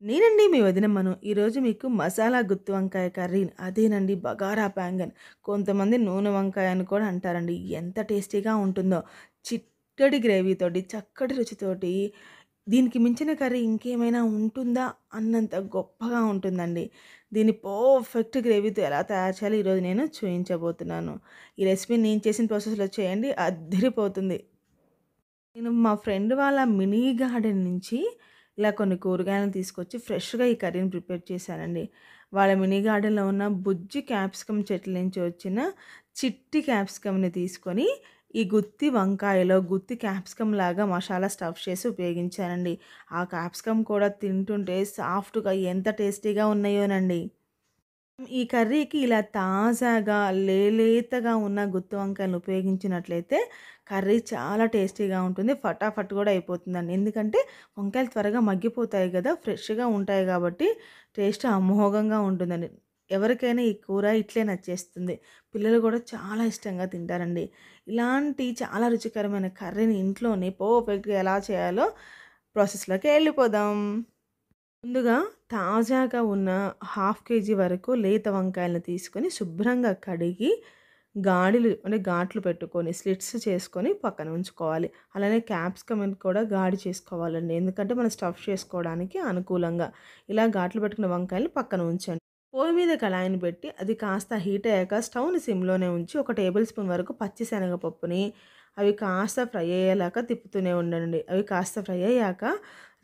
నేనండి మీ వదినమ్మను. ఈరోజు మీకు మసాలా గుత్తి వంకాయ కర్రీ అదేనండి బగారా బ్యాంగన్. కొంతమంది నూనె వంకాయ అని కూడా అంటారండి. ఎంత టేస్టీగా ఉంటుందో. చిక్కటి గ్రేవీతోటి, చక్కటి రుచితోటి దీనికి మించిన కర్రీ ఇంకేమైనా ఉంటుందా అన్నంత గొప్పగా ఉంటుందండి. దీన్ని పర్ఫెక్ట్ గ్రేవీతో ఎలా తయారు చేయాలో ఈరోజు నేను చూయించబోతున్నాను. ఈ రెసిపీ నేను చేసిన ప్రాసెస్‌లో చేయండి అద్దిరిపోతుంది. నేను మా ఫ్రెండ్ వాళ్ళ మినీ గార్డెన్ నుంచి ఇలా కొన్ని కూరగాయలను తీసుకొచ్చి ఫ్రెష్‌గా ఈ కర్రీని ప్రిపేర్ చేశానండి. వాళ్ళ మినీ గార్డెన్‌లో ఉన్న బుజ్జి క్యాప్సికమ్ చెట్ల నుంచి వచ్చిన చిట్టి క్యాప్సికమ్‌ని తీసుకొని ఈ గుత్తి వంకాయలో గుత్తి క్యాప్సికమ్ లాగా మసాలా స్టఫ్ చేసి ఉపయోగించానండి. ఆ క్యాప్సికమ్ కూడా తింటుంటే సాఫ్ట్‌గా ఎంత టేస్టీగా ఉన్నాయోనండి. ఈ కర్రీకి ఇలా తాజాగా, లేతగా ఉన్న గుత్తి వంకాయలను ఉపయోగించినట్లయితే కర్రీ చాలా టేస్టీగా ఉంటుంది. ఫటాఫట్ కూడా అయిపోతుందండి. ఎందుకంటే వంకాయలు త్వరగా మగ్గిపోతాయి గదా! ఫ్రెష్‌గా ఉంటాయి కాబట్టి టేస్ట్ అమోఘంగా ఉంటుందండి. ఎవరికైనా ఈ కూర ఇట్లే నచ్చేస్తుంది. పిల్లలు కూడా చాలా ఇష్టంగా తింటారండి. ఇలాంటి చాలా రుచికరమైన కర్రీని ఇంట్లోనే పర్ఫెక్ట్‌గా ఎలా చేయాలో ప్రాసెస్‌లోకి వెళ్ళిపోదాం. ముందుగా తాజాగా ఉన్న హాఫ్ కేజీ వరకు లేత వంకాయలను తీసుకొని శుభ్రంగా కడిగి ఘాట్లు పెట్టుకొని స్లిట్స్ చేసుకొని పక్కన ఉంచుకోవాలి. అలానే క్యాప్సికమ్‌ని కూడా ఘాటు చేసుకోవాలండి. ఎందుకంటే మనం స్టఫ్ చేసుకోవడానికి అనుకూలంగా. ఇలా ఘాట్లు పెట్టుకున్న వంకాయలని పక్కన ఉంచండి. పొయ్యి మీద కళాయిని పెట్టి అది కాస్త హీట్ అయ్యాక స్టవ్‌ని సిమ్‌లోనే ఉంచి ఒక టేబుల్ స్పూన్ వరకు పచ్చి శనగపప్పుని అవి కాస్త ఫ్రై అయ్యేలాగా తిప్పుతూనే ఉండండి. అవి కాస్త ఫ్రై అయ్యాక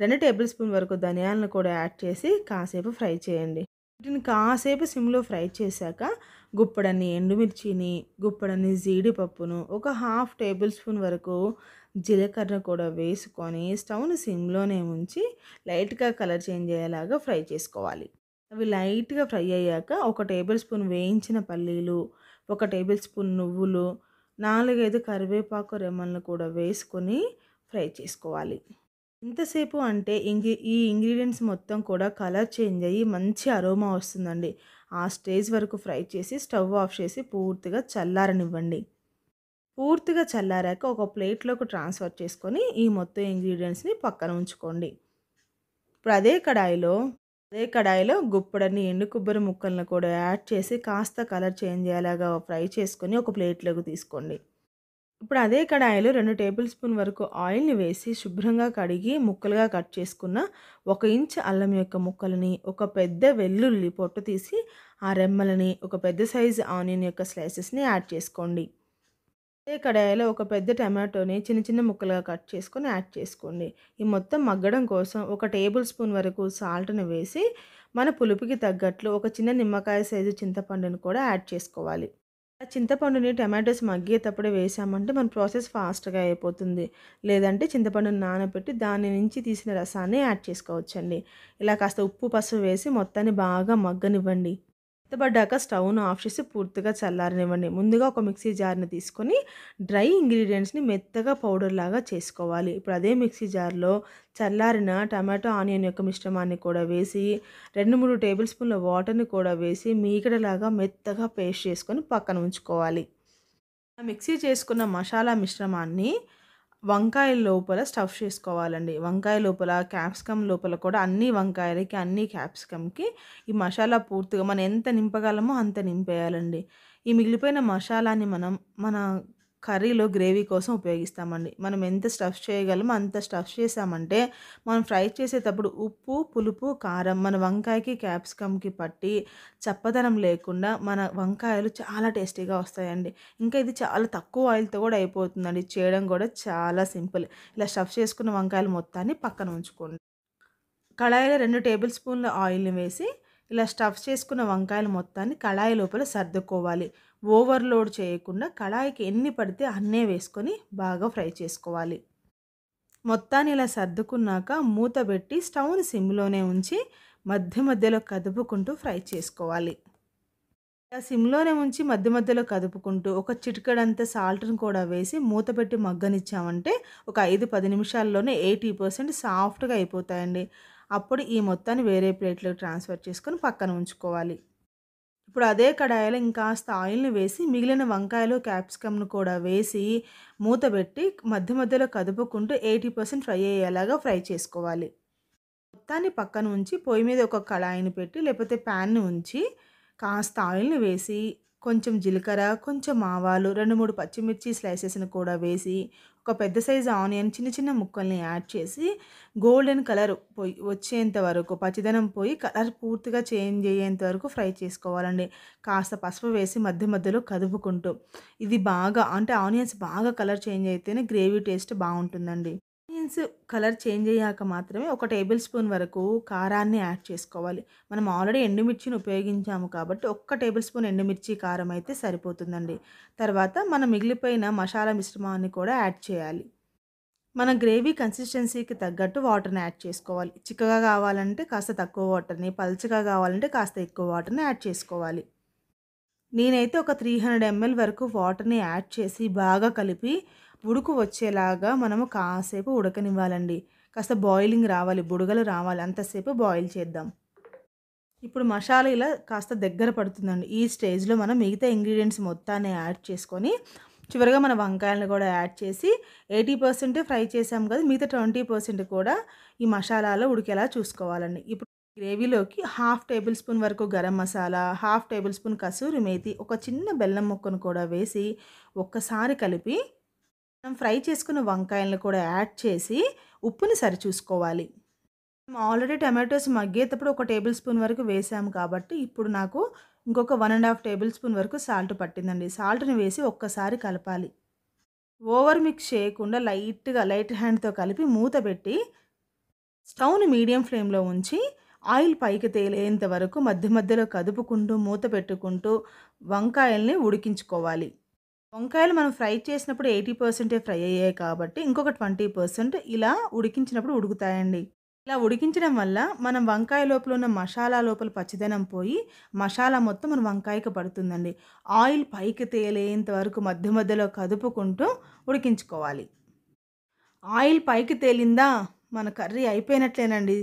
2 టేబుల్ స్పూన్ వరకు ధనియాలను కూడా యాడ్ చేసి కాసేపు ఫ్రై చేయండి. వీటిని కాసేపు సిమ్‌లో ఫ్రై చేశాక గుప్పెడన్ని ఎండుమిర్చిని, గుప్పెడన్ని జీడిపప్పును, ఒక హాఫ్ టేబుల్ స్పూన్ వరకు జీలకర్ర కూడా వేసుకొని స్టవ్‌ని సిమ్‌లోనే ఉంచి లైట్‌గా కలర్ చేంజ్ అయ్యేలాగా ఫ్రై చేసుకోవాలి. అవి లైట్‌గా ఫ్రై అయ్యాక ఒక టేబుల్ స్పూన్ వేయించిన పల్లీలు, ఒక టేబుల్ స్పూన్ నువ్వులు, 4, 5 కరివేపాకు రెమ్మలను కూడా వేసుకొని ఫ్రై చేసుకోవాలి. ఎంతసేపు అంటే ఈ ఇంగ్రీడియెంట్స్ మొత్తం కూడా కలర్ చేంజ్ అయ్యి మంచి అరోమా వస్తుందండి. ఆ స్టేజ్ వరకు ఫ్రై చేసి స్టవ్ ఆఫ్ చేసి పూర్తిగా చల్లారనివ్వండి. పూర్తిగా చల్లారాక ఒక ప్లేట్‌లోకి ట్రాన్స్‌ఫర్ చేసుకొని ఈ మొత్తం ఇంగ్రీడియెంట్స్‌ని పక్కన ఉంచుకోండి. ఇప్పుడు అదే కడాయిలో గుప్పెడన్ని ఎండు కొబ్బరి ముక్కలను కూడా యాడ్ చేసి కాస్త కలర్ చేంజ్ అయ్యేలాగా ఫ్రై చేసుకొని ఒక ప్లేట్‌లోకి తీసుకోండి. ఇప్పుడు అదే కడాయిలో 2 టేబుల్ స్పూన్ వరకు ఆయిల్‌ని వేసి శుభ్రంగా కడిగి ముక్కలుగా కట్ చేసుకున్న 1 ఇంచ్ అల్లం యొక్క ముక్కలని, ఒక పెద్ద వెల్లుల్లి పొట్టు తీసి ఆ రెమ్మలని, ఒక పెద్ద సైజు ఆనియన్ యొక్క స్లైసెస్‌ని యాడ్ చేసుకోండి. అదే కడాయిలో ఒక పెద్ద టమాటోని చిన్న చిన్న ముక్కలుగా కట్ చేసుకొని యాడ్ చేసుకోండి. ఈ మొత్తం మగ్గడం కోసం ఒక టేబుల్ స్పూన్ వరకు సాల్ట్‌ని వేసి మన పులుపుకి తగ్గట్లు ఒక చిన్న నిమ్మకాయ సైజు చింతపండుని కూడా యాడ్ చేసుకోవాలి. ఆ చింతపండుని టమాటోస్ మగ్గేటప్పుడే వేసామంటే మన ప్రాసెస్ ఫాస్ట్‌గా అయిపోతుంది. లేదంటే చింతపండుని నానబెట్టి దాని నుంచి తీసిన రసాన్ని యాడ్ చేసుకోవచ్చండి. ఇలా కాస్త ఉప్పు, పసుపు వేసి మొత్తాన్ని బాగా మగ్గనివ్వండి. మెత్తబడ్డాక స్టవ్‌ను ఆఫ్ చేసి పూర్తిగా చల్లారనివ్వండి. ముందుగా ఒక మిక్సీ జార్‌ని తీసుకొని డ్రై ఇంగ్రీడియెంట్స్‌ని మెత్తగా పౌడర్‌లాగా చేసుకోవాలి. ఇప్పుడు అదే మిక్సీ జార్‌లో చల్లారిన టమాటో, ఆనియన్ యొక్క మిశ్రమాన్ని కూడా వేసి 2, 3 టేబుల్ స్పూన్ల వాటర్‌ని కూడా వేసి మీగడలాగా మెత్తగా పేస్ట్ చేసుకొని పక్కన ఉంచుకోవాలి. ఆ మిక్సీ చేసుకున్న మసాలా మిశ్రమాన్ని వంకాయ లోపల స్టఫ్ చేసుకోవాలండి. వంకాయ లోపల, క్యాప్సికమ్ లోపల కూడా అన్ని వంకాయలకి, అన్ని క్యాప్సికమ్‌కి ఈ మసాలా పూర్తిగా మనం ఎంత నింపగలమో అంత నింపేయాలండి. ఈ మిగిలిపోయిన మసాలాని మన కర్రీలో గ్రేవీ కోసం ఉపయోగిస్తామండి. మనం ఎంత స్టఫ్ చేయగలమో అంత స్టఫ్ చేశామంటే, మనం ఫ్రై చేసేటప్పుడు ఉప్పు, పులుపు, కారం మన వంకాయకి, క్యాప్సికమ్‌కి పట్టి చప్పదనం లేకుండా మన వంకాయలు చాలా టేస్టీగా వస్తాయండి. ఇంకా ఇది చాలా తక్కువ ఆయిల్‌తో కూడా అయిపోతుందండి. చేయడం కూడా చాలా సింపుల్. ఇలా స్టఫ్ చేసుకున్న వంకాయలు మొత్తాన్ని పక్కన ఉంచుకోండి. కళాయిలో 2 టేబుల్ స్పూన్ల ఆయిల్‌ని వేసి ఇలా స్టఫ్ చేసుకున్న వంకాయలు మొత్తాన్ని కళాయి లోపల సర్దుకోవాలి. ఓవర్‌లోడ్ చేయకుండా కళాయికి ఎన్ని పడితే అన్నే వేసుకొని బాగా ఫ్రై చేసుకోవాలి. మొత్తాన్ని ఇలా సర్దుకున్నాక మూత పెట్టి స్టవ్‌ని సిమ్‌లోనే ఉంచి మధ్య మధ్యలో కదుపుకుంటూ ఫ్రై చేసుకోవాలి. ఇలా సిమ్‌లోనే ఉంచి మధ్య మధ్యలో కదుపుకుంటూ ఒక చిటికెడంత సాల్ట్‌ని కూడా వేసి మూత పెట్టి మగ్గనిచ్చామంటే ఒక 5, 10 నిమిషాల్లోనే 80% సాఫ్ట్‌గా అయిపోతాయండి. అప్పుడు ఈ మొత్తాన్ని వేరే ప్లేట్‌లోకి ట్రాన్స్‌ఫర్ చేసుకొని పక్కన ఉంచుకోవాలి. ఇప్పుడు అదే కడాయిలో ఇంకాస్త ఆయిల్‌ని వేసి మిగిలిన వంకాయలు, క్యాప్సికమ్‌ను కూడా వేసి మూత పెట్టి మధ్య మధ్యలో కదుపుకుంటూ 80% ఫ్రై అయ్యేలాగా ఫ్రై చేసుకోవాలి. మొత్తాన్ని పక్కన ఉంచి పొయ్యి మీద ఒక కళాయిని పెట్టి లేకపోతే ప్యాన్‌ని ఉంచి కాస్త ఆయిల్‌ని వేసి, కొంచెం జీలకర్ర, కొంచెం ఆవాలు, 2, 3 పచ్చిమిర్చి స్లైసెస్‌ని కూడా వేసి, ఒక పెద్ద సైజు ఆనియన్ చిన్న చిన్న ముక్కల్ని యాడ్ చేసి, గోల్డెన్ కలర్ వచ్చేంత వరకు పచ్చిదనం పోయి కలర్ పూర్తిగా చేంజ్ అయ్యేంత వరకు ఫ్రై చేసుకోవాలండి. కాస్త పసుపు వేసి మధ్య మధ్యలో కదుపుకుంటూ. ఇది బాగా అంటే ఆనియన్స్ బాగా కలర్ చేంజ్ అయితేనే గ్రేవీ టేస్ట్ బావుంటుందండి. ఆనియన్స్ కలర్ చేంజ్ అయ్యాక మాత్రమే ఒక టేబుల్ స్పూన్ వరకు కారాన్ని యాడ్ చేసుకోవాలి. మనం ఆల్రెడీ ఎండుమిర్చిని ఉపయోగించాము కాబట్టి ఒక్క టేబుల్ స్పూన్ ఎండుమిర్చి కారం అయితే సరిపోతుందండి. తర్వాత మన మిగిలిపోయిన మసాలా మిశ్రమాన్ని కూడా యాడ్ చేయాలి. మన గ్రేవీ కన్సిస్టెన్సీకి తగ్గట్టు వాటర్‌ని యాడ్ చేసుకోవాలి. చిక్కగా కావాలంటే కాస్త తక్కువ వాటర్‌ని, పల్చగా కావాలంటే కాస్త ఎక్కువ వాటర్‌ని యాడ్ చేసుకోవాలి. నేనైతే ఒక 300 ఎంఎల్ వరకు వాటర్‌ని యాడ్ చేసి బాగా కలిపి ఉడుకు వచ్చేలాగా మనము కాసేపు ఉడకనివ్వాలండి. కాస్త బాయిలింగ్ రావాలి, బుడగలు రావాలి అంతసేపు బాయిల్ చేద్దాం. ఇప్పుడు మసాలా ఇలా కాస్త దగ్గర పడుతుందండి. ఈ స్టేజ్‌లో మనం మిగతా ఇంగ్రీడియెంట్స్ మొత్తాన్ని యాడ్ చేసుకొని, చివరగా మన వంకాయలను కూడా యాడ్ చేసి 80% ఫ్రై చేసాం కదా! మిగతా 20% కూడా ఈ మసాలాలో ఉడికేలా చూసుకోవాలండి. ఇప్పుడు గ్రేవీలోకి హాఫ్ టేబుల్ స్పూన్ వరకు garam masala, half table spoon kasuri methi, ఒక చిన్న బెల్లం ముక్కను కూడా వేసి ఒక్కసారి కలిపి, మనం ఫ్రై చేసుకున్న వంకాయలను కూడా యాడ్ చేసి ఉప్పుని సరిచూసుకోవాలి. మేము ఆల్రెడీ టమాటోస్ మగ్గేటప్పుడు ఒక టేబుల్ స్పూన్ వరకు వేసాము కాబట్టి, ఇప్పుడు నాకు ఇంకొక 1 ½ టేబుల్ స్పూన్ వరకు సాల్ట్ పట్టిందండి. సాల్ట్‌ని వేసి ఒక్కసారి కలపాలి. ఓవర్ మిక్స్ చేయకుండా లైట్ హ్యాండ్‌తో కలిపి మూత పెట్టి, స్టవ్‌ని మీడియం ఫ్లేమ్‌లో ఉంచి, ఆయిల్ పైకి తేలేంత వరకు మధ్య మధ్యలో కదుపుకుంటూ, మూత పెట్టుకుంటూ వంకాయల్ని ఉడికించుకోవాలి. వంకాయలు మనం ఫ్రై చేసినప్పుడు 80% ఫ్రై అయ్యాయి కాబట్టి, ఇంకొక 20% ఇలా ఉడికించినప్పుడు ఉడుకుతాయండి. ఇలా ఉడికించడం వల్ల మనం వంకాయ లోపల ఉన్న మసాలా లోపల పచ్చిదనం పోయి, మసాలా మొత్తం మన వంకాయకి పడుతుందండి. ఆయిల్ పైకి తేలేంత వరకు మధ్య మధ్యలో కదుపుకుంటూ ఉడికించుకోవాలి. ఆయిల్ పైకి తేలిందా, మన కర్రీ అయిపోయినట్లేనండి.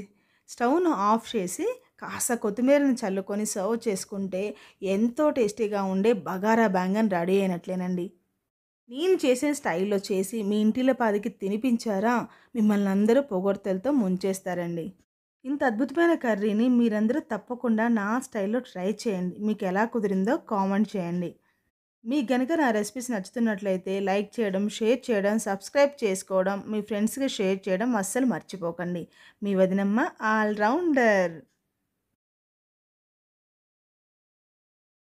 స్టవ్‌ను ఆఫ్ చేసి కాస్త కొత్తిమీరని చల్లుకొని సర్వ్ చేసుకుంటే ఎంతో టేస్టీగా ఉండే బగారా బ్యాంగన్ రెడీ అయినట్లేనండి. నేను చేసిన స్టైల్‌లో చేసి మీ ఇంటిల్లపాదికి తినిపించారా, మిమ్మల్ని అందరూ పొగడ్తలతో ముంచేస్తారండి. ఇంత అద్భుతమైన కర్రీని మీరందరూ తప్పకుండా నా స్టైల్‌లో ట్రై చేయండి. మీకెలా కుదిరిందో కామెంట్ చేయండి. మీకు గనుక నా రెసిపీస్ నచ్చుతున్నట్లయితే లైక్ చేయడం, షేర్ చేయడం, సబ్స్క్రైబ్ చేసుకోవడం, మీ ఫ్రెండ్స్‌కి షేర్ చేయడం అస్సలు మర్చిపోకండి. మీ వదినమ్మ ఆల్ రౌండర్.